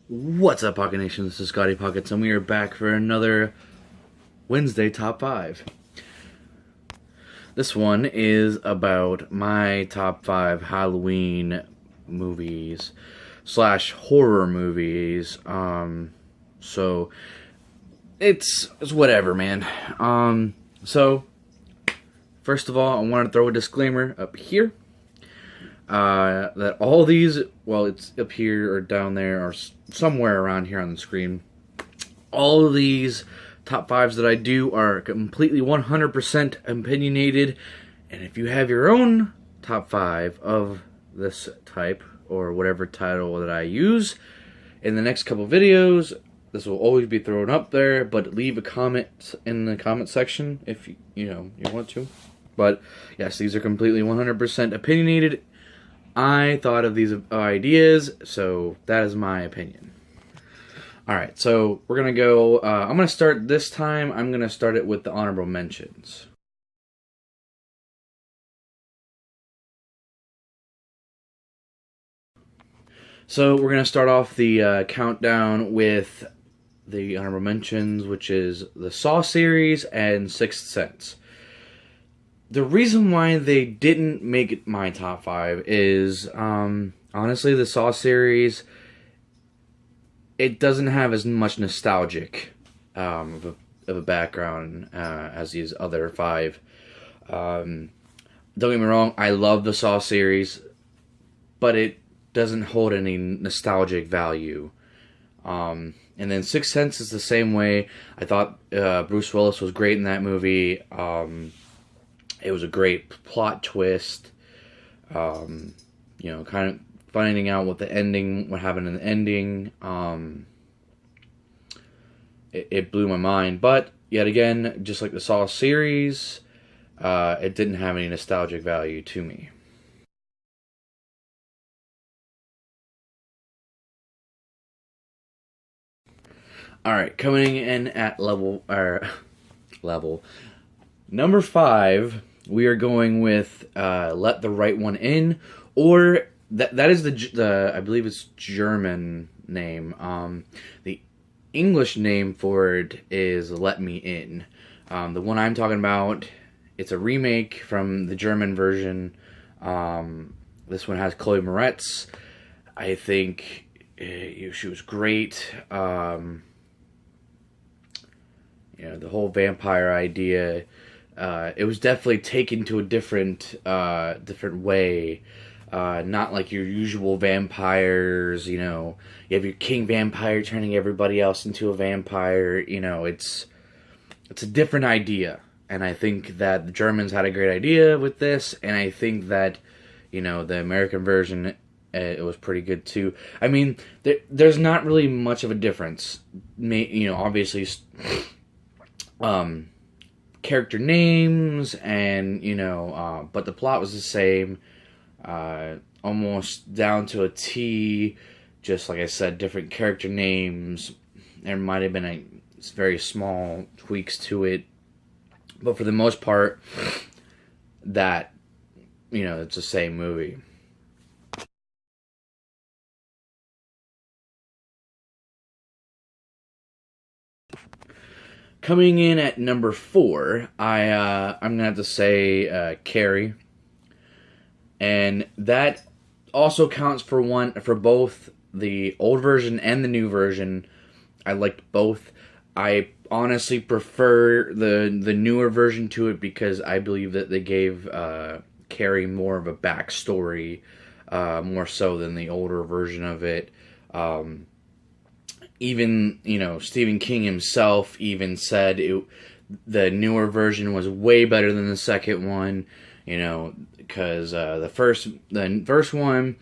What's up, Pocket Nation? This is Scotty Pockets, and we are back for another Wednesday Top 5. This one is about my top 5 Halloween movies / horror movies. So it's whatever, man. So first of all, I want to throw a disclaimer up here. That all these, well, it's up here or down there or somewhere around here on the screen, all of these top 5s that I do are completely 100% opinionated, and if you have your own top 5 of this type, or whatever title that I use, in the next couple videos, this will always be thrown up there, but leave a comment in the comment section if you want to. But yes, these are completely 100% opinionated. I thought of these ideas, so that is my opinion. Alright, so we're going to go, I'm going to start this time, I'm going to start it with the honorable mentions. So we're going to start off the countdown with the honorable mentions, which is the Saw series and Sixth Sense. The reason why they didn't make it my top 5 is, honestly, the Saw series, it doesn't have as much nostalgic of a background as these other 5. Don't get me wrong, I love the Saw series, but it doesn't hold any nostalgic value. And then Sixth Sense is the same way. I thought Bruce Willis was great in that movie. It was a great plot twist. Kind of finding out what happened in the ending. It blew my mind. But yet again, just like the Saw series, it didn't have any nostalgic value to me. Alright, coming in at level number 5, we are going with Let the Right One In, or that is the I believe it's German name. The English name for it is Let Me In. The one I'm talking about, it's a remake from the German version. This one has Chloe Moretz. I think she was great. The whole vampire idea. It was definitely taken to a different way. Not like your usual vampires, you have your king vampire turning everybody else into a vampire, it's a different idea. And I think that the Germans had a great idea with this, and I think that, the American version, it was pretty good too. I mean, there's not really much of a difference. Obviously, character names and but the plot was the same, almost down to a T. Just like I said, different character names. There might have been very small tweaks to it, but for the most part, that it's the same movie. Coming in at number 4, I'm gonna have to say Carrie, and that also counts for both the old version and the new version. I liked both. I honestly prefer the newer version to it because I believe that they gave Carrie more of a backstory, more so than the older version of it. Even, Stephen King himself even said the newer version was way better than the second one, because the first one,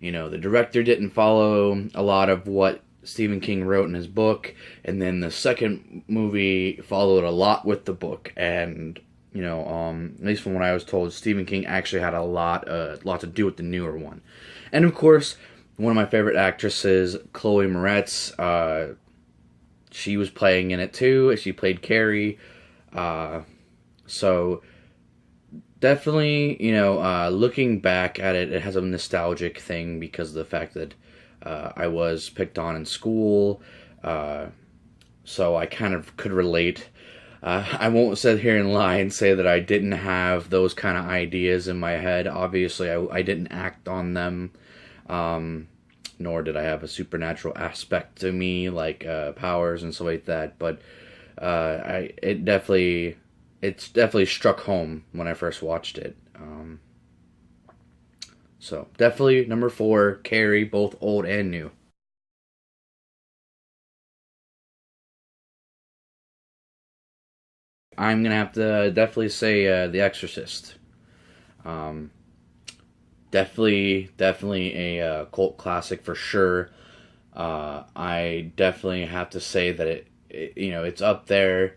the director didn't follow a lot of what Stephen King wrote in his book, and then the second movie followed a lot with the book, and, at least from what I was told, Stephen King actually had a lot to do with the newer one. And of course, one of my favorite actresses, Chloe Moretz, she was playing in it too. She played Carrie. So definitely, looking back at it, it has a nostalgic thing because of the fact that I was picked on in school, so I kind of could relate. I won't sit here and lie and say that I didn't have those kind of ideas in my head. Obviously, I didn't act on them, nor did I have a supernatural aspect to me, like powers and stuff like that. But it's definitely struck home when I first watched it. So definitely number 4, Carrie, both old and new. I'm gonna have to definitely say The Exorcist. Um, definitely a cult classic for sure. I definitely have to say that it's up there.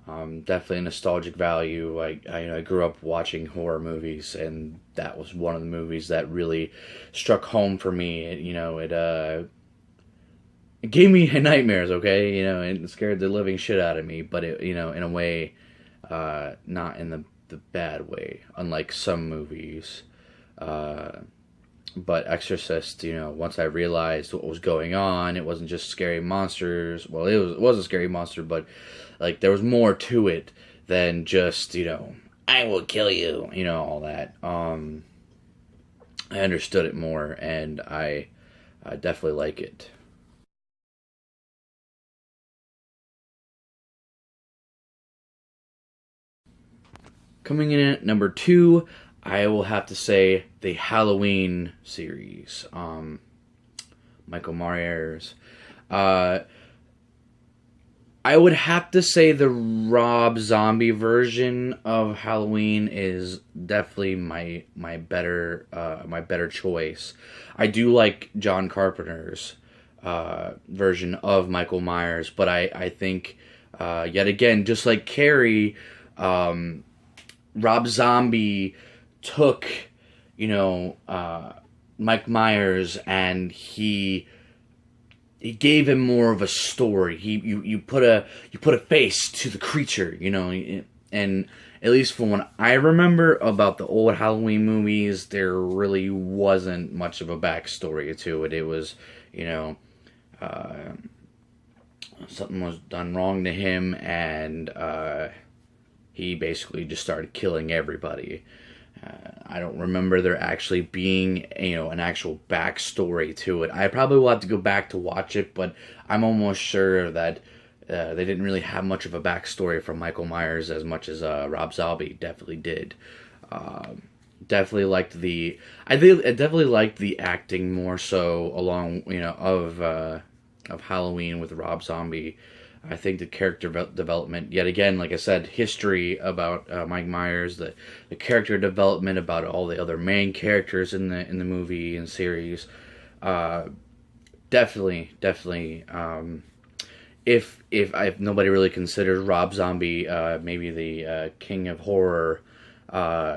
Definitely a nostalgic value. I grew up watching horror movies, and that was one of the movies that really struck home for me. It gave me nightmares. Okay, it scared the living shit out of me. But in a way, not in the bad way. Unlike some movies. But Exorcist, once I realized what was going on, it wasn't just scary monsters. Well, it was a scary monster, but like there was more to it than just, I will kill you, all that. I understood it more, and I definitely like it. Coming in at number 2, I will have to say the Halloween series. Michael Myers. Uh, I would have to say the Rob Zombie version of Halloween is definitely my better choice. I do like John Carpenter's version of Michael Myers, but I think yet again, just like Carrie, Rob Zombie took Mike Myers, and he gave him more of a story. You put a face to the creature, and at least from what I remember about the old Halloween movies, there really wasn't much of a backstory to it. It was, something was done wrong to him, and he basically just started killing everybody. I don't remember there actually being, an actual backstory to it. I probably will have to go back to watch it, but I'm almost sure that they didn't really have much of a backstory for Michael Myers as much as Rob Zombie definitely did. Definitely liked I definitely liked the acting more so along, of Halloween with Rob Zombie. I think the character development, yet again, like I said, history about Mike Myers, the character development about all the other main characters in the movie and series, definitely. If nobody really considers Rob Zombie maybe the king of horror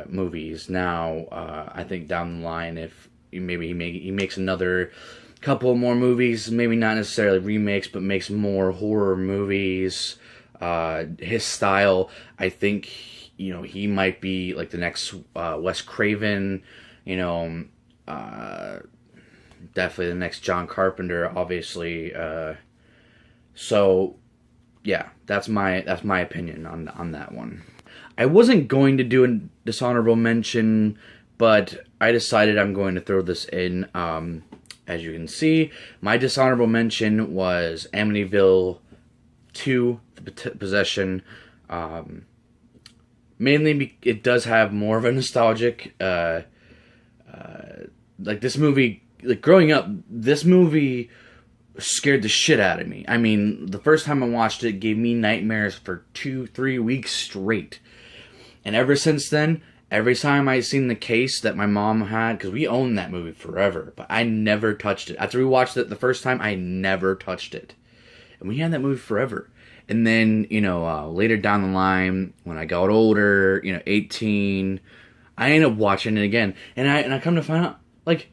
movies now, I think down the line, if maybe he makes another couple more movies, maybe not necessarily remakes, but makes more horror movies. His style, I think, he might be like the next Wes Craven, definitely the next John Carpenter, obviously. So, yeah, that's my opinion on that one. I wasn't going to do a dishonorable mention, but I decided I'm going to throw this in. As you can see, my dishonorable mention was Amityville 2, The Possession. Mainly, it does have more of a nostalgic, like this movie, like growing up, this movie scared the shit out of me. I mean, the first time I watched it gave me nightmares for 2-3 weeks straight. And ever since then, every time I seen the case that my mom had, because we owned that movie forever, but I never touched it. After we watched it the first time, I never touched it. And we had that movie forever. And then, later down the line, when I got older, 18, I ended up watching it again. And I come to find out, like,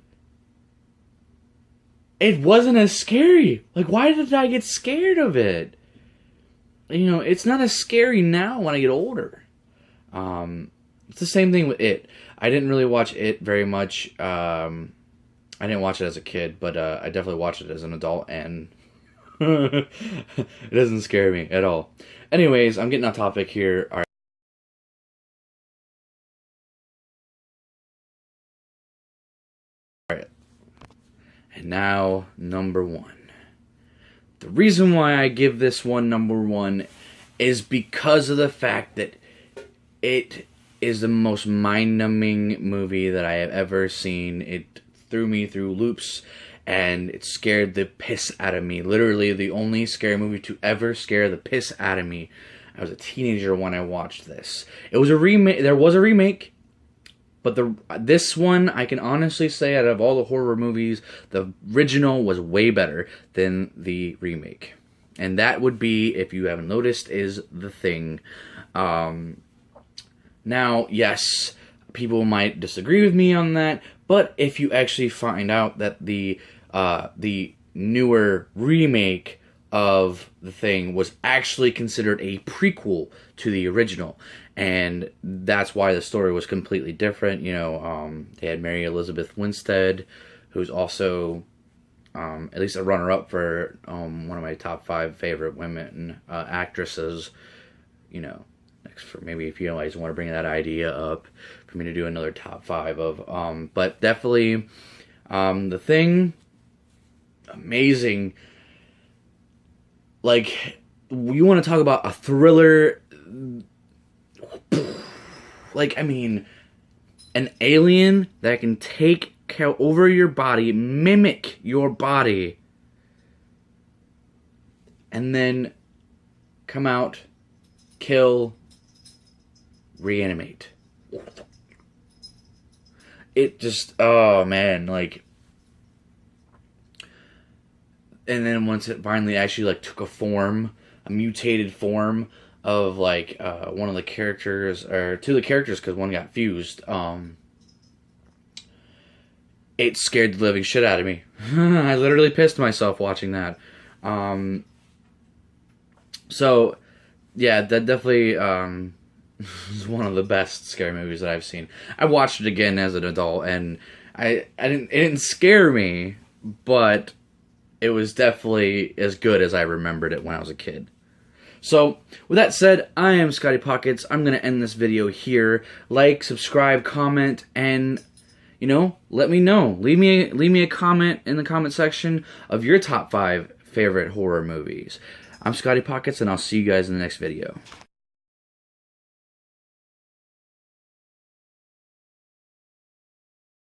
it wasn't as scary. Like, why did I get scared of it? It's not as scary now when I get older. It's the same thing with It. I didn't really watch It very much. I didn't watch it as a kid, but I definitely watched it as an adult, and it doesn't scare me at all. Anyways, I'm getting off topic here. All right. And now, number one. The reason why I give this one number one is because of the fact that it is the most mind-numbing movie that I have ever seen. It threw me through loops, and it scared the piss out of me. Literally, the only scary movie to ever scare the piss out of me. I was a teenager when I watched this. It was a remake. There was a remake, but this one, I can honestly say, out of all the horror movies, the original was way better than the remake. And that would be, if you haven't noticed, is The Thing. Now, yes, people might disagree with me on that, but if you actually find out that the newer remake of The Thing was actually considered a prequel to the original, and that's why the story was completely different. You know, they had Mary Elizabeth Winstead, who's also at least a runner-up for one of my top 5 favorite women actresses. You know, next for maybe if you guys want to bring that idea up for me to do another top 5 of, but definitely The Thing, amazing. Like, you want to talk about a thriller, like, I mean, an alien that can take over your body, mimic your body, and then come out, kill, reanimate. It just, oh man, like, and then once it finally actually, like, took a form, a mutated form of, like, one of the characters, or 2 of the characters, because one got fused, it scared the living shit out of me. I literally pissed myself watching that. So, yeah, that definitely is one of the best scary movies that I've seen. I watched it again as an adult, and it didn't scare me, but it was definitely as good as I remembered it when I was a kid. So, with that said, I am Scotty Pockets. I'm going to end this video here. Like, subscribe, comment, and, you know, let me know. Leave me a comment in the comment section of your top 5 favorite horror movies. I'm Scotty Pockets, and I'll see you guys in the next video.